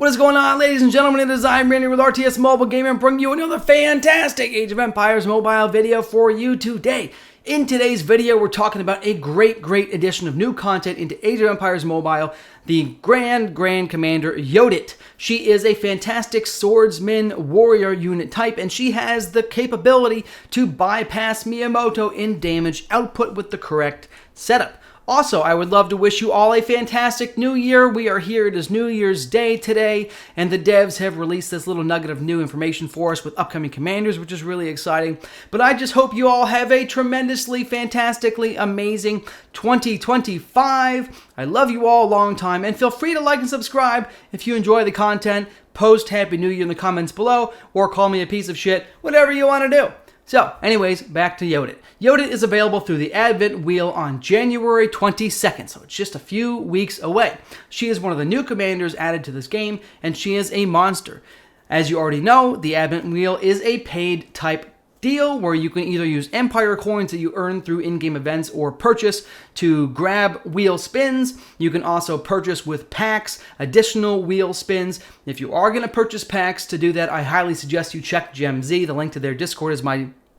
What is going on, ladies and gentlemen? It is I, Randy with RTS Mobile Gamer, bringing you another fantastic Age of Empires mobile video for you today. In today's video, we're talking about a great addition of new content into Age of Empires Mobile, the Grand Commander Yodit. She is a fantastic swordsman warrior unit type, and she has the capability to bypass Miyamoto in damage output with the correct setup. Also, I would love to wish you all a fantastic new year. We are here. It is New Year's Day today, and the devs have released this little nugget of new information for us with upcoming commanders, which is really exciting. But I just hope you all have a tremendously, fantastically amazing 2025. I love you all a long time, and feel free to like and subscribe if you enjoy the content. Post Happy New Year in the comments below, or call me a piece of shit, whatever you want to do. So, anyways, back to Yodit. Yodit is available through the Advent Wheel on January 22nd, so it's just a few weeks away. She is one of the new commanders added to this game, and she is a monster. As you already know, the Advent Wheel is a paid type deal where you can either use Empire coins that you earn through in-game events or purchase to grab wheel spins. You can also purchase with packs additional wheel spins. If you are going to purchase packs, to do that, I highly suggest you check GemZ. The link to their Discord is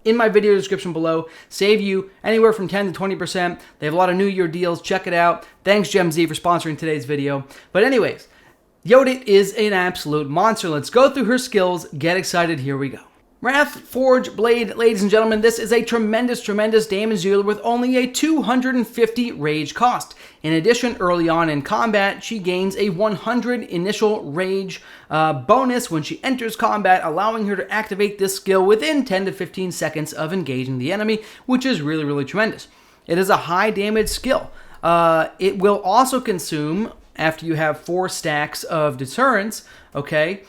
in my video description below. Save you anywhere from 10 to 20%. They have a lot of New Year deals. Check it out. Thanks, GemZ, for sponsoring today's video. But anyways, Yodit is an absolute monster. Let's go through her skills. Get excited. Here we go. Wrathforged Blade, ladies and gentlemen, this is a tremendous damage dealer with only a 250 rage cost. In addition, early on in combat, she gains a 100 initial rage bonus when she enters combat, allowing her to activate this skill within 10 to 15 seconds of engaging the enemy, which is really tremendous. It is a high damage skill. It will also consume, after you have 4 stacks of deterrence, okay,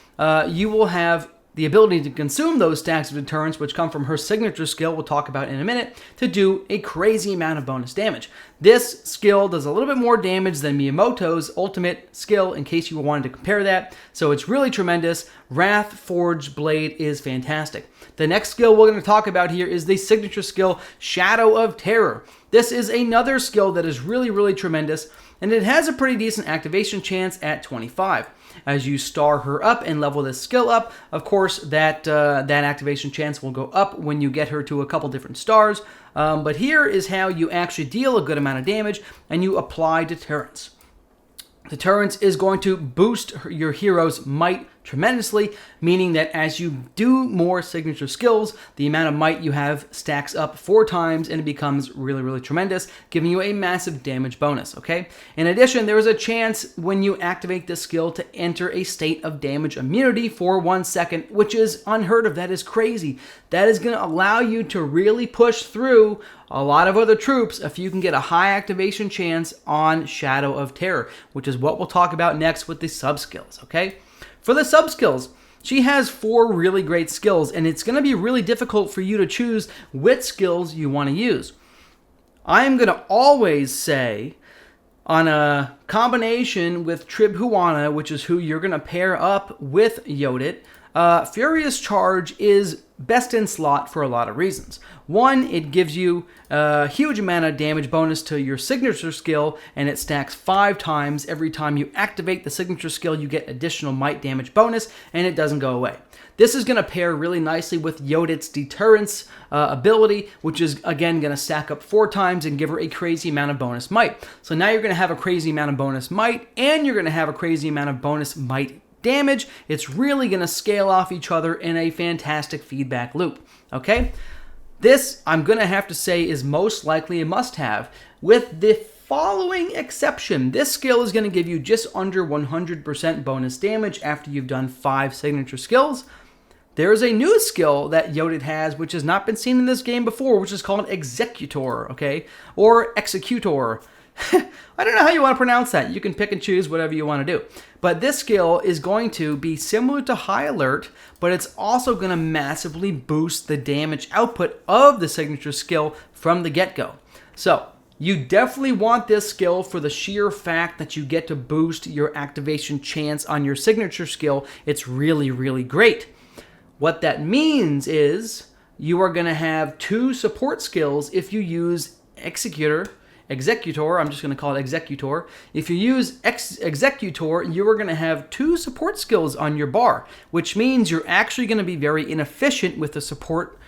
you will have the ability to consume those stacks of deterrence, which come from her signature skill, we'll talk about in a minute, to do a crazy amount of bonus damage. This skill does a little bit more damage than Miyamoto's ultimate skill, in case you wanted to compare that. So it's really tremendous. Wrathforged Blade is fantastic. The next skill we're going to talk about here is the signature skill, Shadow of Terror. This is another skill that is really tremendous, and it has a pretty decent activation chance at 25. As you star her up and level this skill up, of course, that activation chance will go up when you get her to a couple different stars. But here is how you actually deal a good amount of damage, and you apply deterrence. Deterrence is going to boost your hero's might tremendously, meaning that as you do more signature skills, the amount of might you have stacks up 4 times, and it becomes really tremendous, giving you a massive damage bonus, okay? In addition, there is a chance when you activate this skill to enter a state of damage immunity for 1 second, which is unheard of. That is crazy. That is going to allow you to really push through a lot of other troops if you can get a high activation chance on Shadow of Terror, which is what we'll talk about next with the subskills, okay? For the subskills, she has 4 really great skills, and it's going to be really difficult for you to choose which skills you want to use. I'm going to always say, on a combination with Tribhuana, which is who you're going to pair up with Yodit, Furious Charge is best in slot for a lot of reasons. One, it gives you a huge amount of damage bonus to your signature skill, and it stacks 5 times. Every time you activate the signature skill, you get additional might damage bonus, and it doesn't go away. This is going to pair really nicely with Yodit's deterrence ability, which is, again, going to stack up 4 times and give her a crazy amount of bonus might. So now you're going to have a crazy amount of bonus might, and you're going to have a crazy amount of bonus might damage. It's really going to scale off each other in a fantastic feedback loop, okay? This, I'm going to have to say, is most likely a must-have, with the following exception. This skill is going to give you just under 100% bonus damage after you've done 5 signature skills. There is a new skill that Yodit has, which has not been seen in this game before, which is called Executor, okay? Or Executor. I don't know how you want to pronounce that. You can pick and choose whatever you want to do. But this skill is going to be similar to High Alert, but it's also going to massively boost the damage output of the signature skill from the get-go. So, you definitely want this skill for the sheer fact that you get to boost your activation chance on your signature skill. It's really great. What that means is you are going to have 2 support skills if you use Executor Executor, I'm just going to call it Executor. If you use Executor, you are going to have 2 support skills on your bar, which means you're actually going to be very inefficient with the support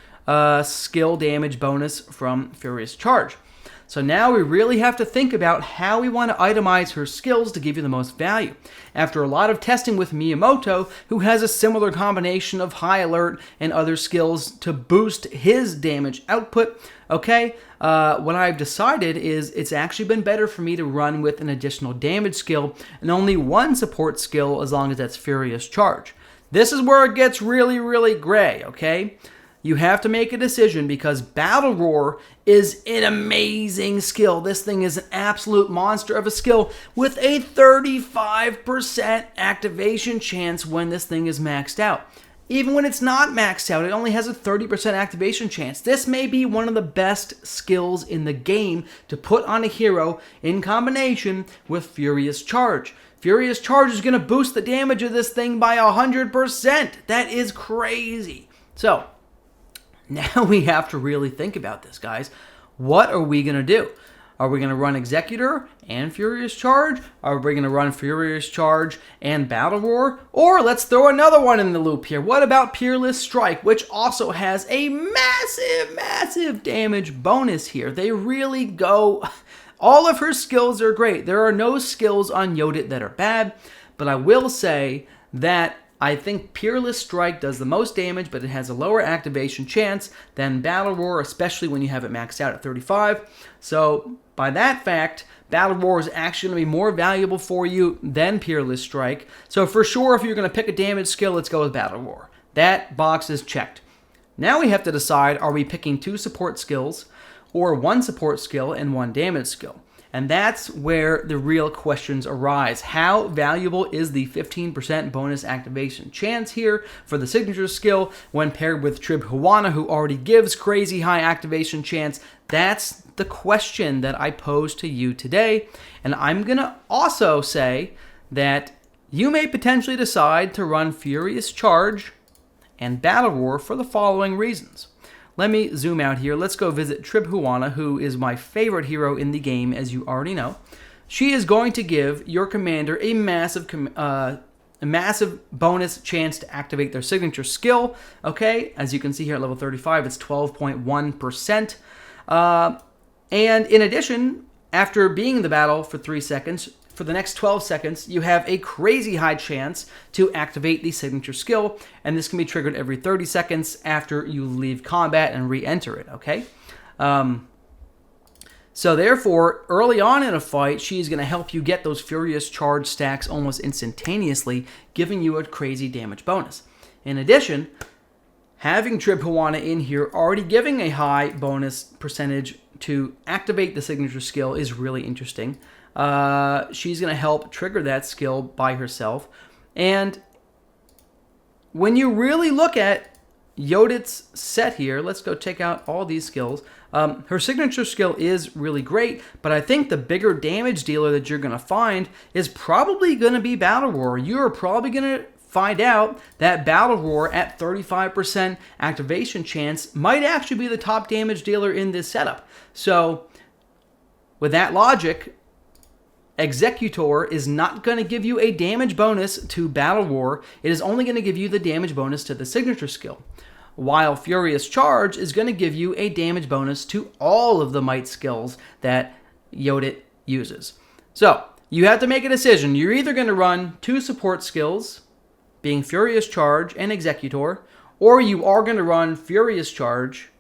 skill damage bonus from Furious Charge. So now we really have to think about how we want to itemize her skills to give you the most value. After a lot of testing with Miyamoto, who has a similar combination of High Alert and other skills to boost his damage output, okay, what I've decided is it's actually been better for me to run with an additional damage skill and only 1 support skill as long as that's Furious Charge. This is where it gets really, really gray, okay? You have to make a decision because Battle Roar is an amazing skill. This thing is an absolute monster of a skill with a 35% activation chance when this thing is maxed out. Even when it's not maxed out, it only has a 30% activation chance. This may be one of the best skills in the game to put on a hero in combination with Furious Charge. Furious Charge is going to boost the damage of this thing by 100%. That is crazy. So, now we have to really think about this, guys. What are we going to do? Are we going to run Executor and Furious Charge? Are we going to run Furious Charge and Battle Roar? Or let's throw another one in the loop here. What about Peerless Strike, which also has a massive, massive damage bonus here? They really go... All of her skills are great. There are no skills on Yodit that are bad, but I will say that I think Peerless Strike does the most damage, but it has a lower activation chance than Battle Roar, especially when you have it maxed out at 35. So, by that fact, Battle Roar is actually going to be more valuable for you than Peerless Strike. So, for sure, if you're going to pick a damage skill, let's go with Battle Roar. That box is checked. Now we have to decide, are we picking 2 support skills, or 1 support skill and 1 damage skill? And that's where the real questions arise. How valuable is the 15% bonus activation chance here for the signature skill when paired with Trib Huana, who already gives crazy high activation chance? That's the question that I pose to you today. And I'm going to also say that you may potentially decide to run Furious Charge and Battle Roar for the following reasons. Let me zoom out here. Let's go visit Trib Huana, who is my favorite hero in the game, as you already know. She is going to give your commander a massive bonus chance to activate their signature skill. Okay, as you can see here at level 35, it's 12.1%. And in addition, after being in the battle for 3 seconds, for the next 12 seconds, you have a crazy high chance to activate the signature skill, and this can be triggered every 30 seconds after you leave combat and re-enter it, okay? So therefore, early on in a fight, she's going to help you get those Furious Charge stacks almost instantaneously, giving you a crazy damage bonus. In addition, having Trib Huana in here already giving a high bonus percentage to activate the signature skill is really interesting. She's going to help trigger that skill by herself. And when you really look at Yodit's set here, let's go check out all these skills. Her signature skill is really great, but I think the bigger damage dealer that you're going to find is probably going to be Battle Roar. You're probably going to find out that Battle Roar at 35% activation chance might actually be the top damage dealer in this setup. So, with that logic, Executor is not going to give you a damage bonus to Battle Roar. It is only going to give you the damage bonus to the signature skill. While Furious Charge is going to give you a damage bonus to all of the might skills that Yodit uses. So, you have to make a decision. You're either going to run 2 support skills, being Furious Charge and Executor, or you are going to run Furious Charge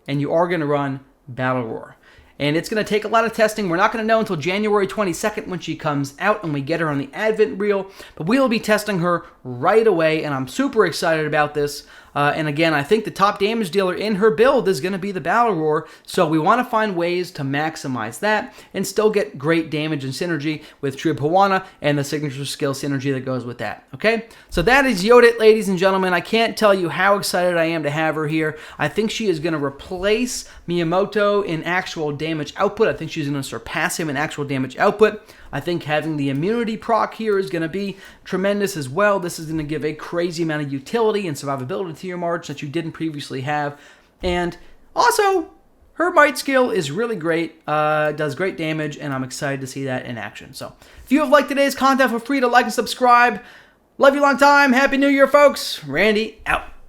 and you are going to run Battle Roar. And it's going to take a lot of testing. We're not going to know until January 22nd when she comes out and we get her on the Advent reel. But we'll be testing her right away, and I'm super excited about this. And again, I think the top damage dealer in her build is going to be the Battle Roar. So we want to find ways to maximize that and still get great damage and synergy with Trib Huana and the signature skill synergy that goes with that. Okay? So that is Yodit, ladies and gentlemen. I can't tell you how excited I am to have her here. I think she is going to replace Miyamoto in actual damage output. I think she's going to surpass him in actual damage output. I think having the immunity proc here is going to be tremendous as well. This is going to give a crazy amount of utility and survivability to your March that you didn't previously have. And also, her might skill is really great, does great damage, and I'm excited to see that in action. So, if you have liked today's content, feel free to like and subscribe. Love you long time. Happy New Year, folks. Randy, out.